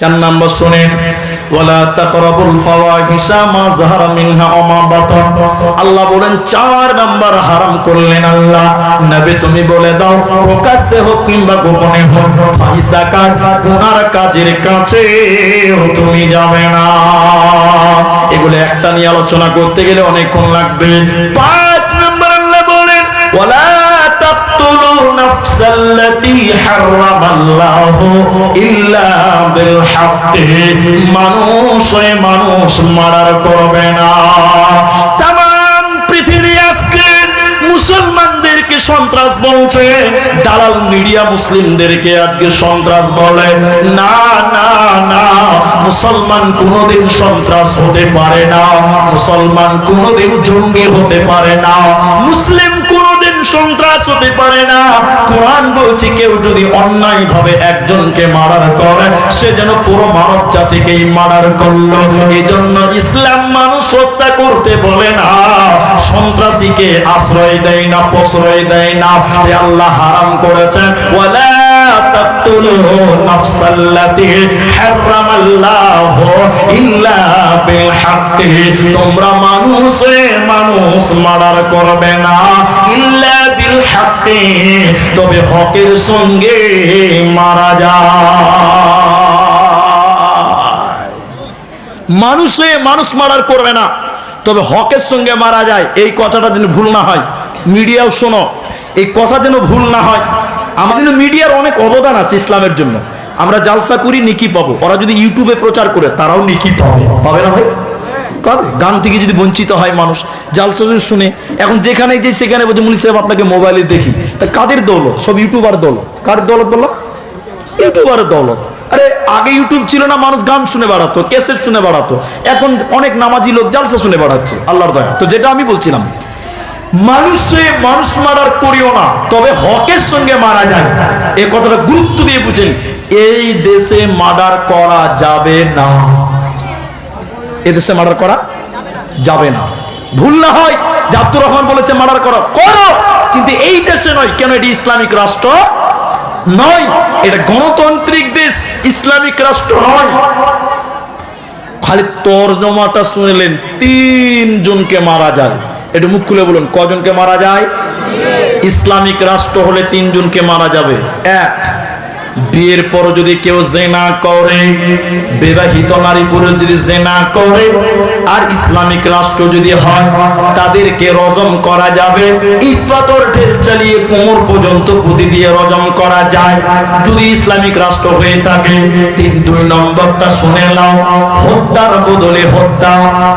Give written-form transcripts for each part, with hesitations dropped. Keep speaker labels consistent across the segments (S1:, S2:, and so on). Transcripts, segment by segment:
S1: চার নম্বর শুনেন, ওয়ালা তাকরাবুল ফাওয়াহিশা মা যাহারা মিনহা ওয়া মা বাতান। আল্লাহ বলেন 4 নাম্বার হারাম করলেন আল্লাহ। নবী তুমি বলে দাও, প্রকাশ্যে হোক কিংবা গোপনে হোক, ফাহিশা কাজ গুনার কাজের কাছে তুমি যাবে না। এগুলো একটা নিয়ে আলোচনা করতে গেলে অনেকক্ষণ লাগবে। 5 নাম্বার আল্লাহ বলেন, ওয়ালা তাকতুলু নাফসাল্লাতী হারামাল্লাহু ইল্লা বিল হাক্কি। মানুষ মারার করবে না। তামাম পৃথিবী আজকে মুসলমানদেরকে সন্ত্রাস বলছে, দালাল মিডিয়া মুসলিমদেরকে আজকে সন্ত্রাস বলে। না না না, মুসলমান কোনোদিন সন্ত্রাস হতে পারে না, মুসলমান কোনোদিন জঙ্গি হতে পারে না, মুসলিম কোনোদিন সন্ত্রাস হতে পারে না। কোরআন বলছে কেউ যদি অন্যায় ভাবে একজনকে মার্ডার করে, সে যেন পুরো মানব জাতিকেই মার্ডার করলো। এই জন্য ইসলাম মানুষ হত্যা করতে বলে না, সন্ত্রাসীকে আশ্রয় দেয় না, প্রশ্রয় দেয় না। আল্লাহ হারাম করেছেন, ওয়ালা তাকতুলু নাফসাল্লাতী হারামাল্লাহু ইল্লা বিল হাক্কি। তোমরা মানুষ মার্ডার করবে না, ইল্লা বিল হাক্কি, তবে হকের সঙ্গে মারা যায়। মানুষ মার্ডার করবে না, তবে হকের সঙ্গে মারা যায়। এই কথাটা যেন ভুল না হয়, মিডিয়াও শোনো, এই কথা যেন ভুল না হয়। আমাদের মিডিয়ার অনেক অবদান আছে ইসলামের জন্য। আমরা জালসা করি, নেকি পাবো। ওরা যদি ইউটিউবে প্রচার করে, তারাও নেকি পাবে, পাবে না ভাই? পাবে। গান থেকে যদি বঞ্চিত হয় মানুষ, জালসা শুনে, এখন যেখানে যে সেখানে বলছে মুলি সাহেব আপনাকে মোবাইলে দেখি, তা কাদের দৌলত? সব ইউটিউবার দৌলত। কার দৌলত বললো? ইউটিউবারের দৌলত। আরে আগে ইউটিউব ছিল না, মানুষ গান শুনে বেড়াতো, ক্যাসেট শুনে বেড়াতো। এখন অনেক নামাজি লোক জালসা শুনে বেড়াচ্ছে, আল্লাহর দয়া। তো যেটা আমি বলছিলাম, মানুষ মারার করিও না, তবে হকের সঙ্গে মারা যায়। এই কথাটা গুরুত্ব দিয়ে বুঝেন। এই দেশে মার্ডার করা যাবে না, এদেশে মার্ডার করা যাবে না। ভুল না হয়, আব্দুর রহমান বলেছে মার্ডার করো, কিন্তু এই দেশে নয়। কেন? এটি ইসলামিক রাষ্ট্র নয়, এটা গণতান্ত্রিক দেশ, ইসলামিক রাষ্ট্র নয়। খালি তর্জমাটা শুনলেন, 3 জনকে মারা যায়। একটু মুখ খুলে বলুন, কজনকে মারা যায়? ইসলামিক রাষ্ট্র হলে 3 জনকে মারা যাবে। 1, বিয়ের পর যদি কেউ জিনা করে, বিবাহিত নারী পুরুষ যদি জিনা করে, আর ইসলামিক রাষ্ট্র যদি হয়, তাদেরকে রজম করা যাবে। ইট পাথর ঢেল চালিয়ে কোমর পর্যন্ত পুঁতি দিয়ে রজম করা যায়, যদি ইসলামিক রাষ্ট্র হয়ে থাকে। 2 নম্বরটা শুনে নাও, হত্যার বদলে হত্যা,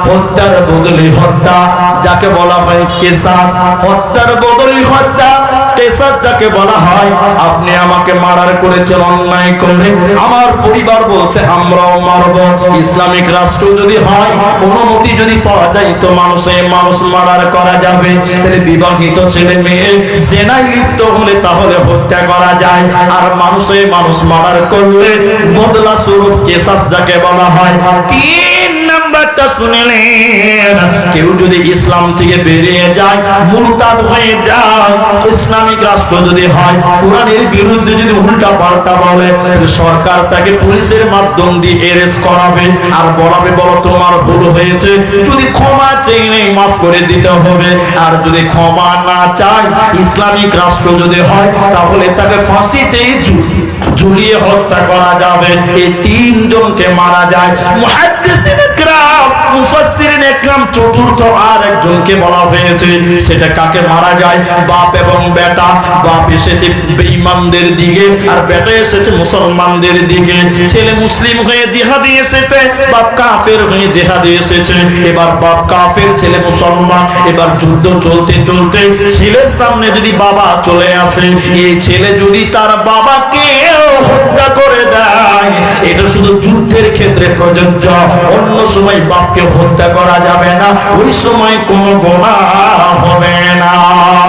S1: হত্যার বদলে হত্যা, যাকে বলা হয় কেসাস। হত্যার বদলে হত্যা, কেসাস যাকে বলা হয়, আপনি আমাকে মার্ডার করেছেন অন্যায় করে, আমার পরিবার বলছে আমরাও মারব। ইসলামিক রাষ্ট্র যদি হয়, অনুমতি যদি পাওয়া যায়, তো মানুষ মার্ডার করা যাবে। তাহলে বিবাহিত ছেলে মেয়ে জেনায় লিপ্ত হলে তাহলে হত্যা করা যায়। আর মানুষ মার্ডার করলে বদলা স্বরূপ কেসাস যাকে বলা হয়। 3 নাম্বারটা শুনলেন, কেউ যদি ইসলাম থেকে বেরিয়ে যায়, মুরতাদ হয়ে যায়, ইসলামিক রাষ্ট্র যদি হয়, কোরআনের বিরুদ্ধে যদি উল্টা পাল্টা বলে, সরকার তাকে পুলিশের মাধ্যম দিয়ে অ্যারেস্ট করাবে আর বলাবে, বলো তোমার ভুল হয়েছে, যদি ক্ষমা চেয়ে নেই মাফ করে দিতে হবে। আর যদি ক্ষমা না চায়, ইসলামিক রাষ্ট্র যদি হয়, তাহলে তাকে ফাঁসিতে ঝুলিয়ে হত্যা করা যাবে। এই 3 জনকে মারা যায়। মুহাদ্দিসিনে কিরাম, মুফাসসিরিনে কিরাম, চতুর্থ আর একজনকে বলা হয়েছে। সেটা কাকে মারা যায়? বাপ এবং বেটা। বাপ এসেছে বেঈমানদের দিকে, আর বেটা এসেছে মুসলমানদের দিকে। ছেলে মুসলিম হয়ে জিহাদে এসেছে, বাপ কাফের হয়ে জিহাদে এসেছে। এবার বাপ কাফের, ছেলে মুসলমান। এবার যুদ্ধ চলতে চলতে ছেলের সামনে যদি বাবা চলে আসে, এই ছেলে যদি তার বাবাকে হত্যা করে দেয়, এটা শুধু যুদ্ধের ক্ষেত্রে প্রযোজ্য। অন্য সময় বাপকে হত্যা করা যাবে না, ওই সময় কোনো গুনাহ হবে না।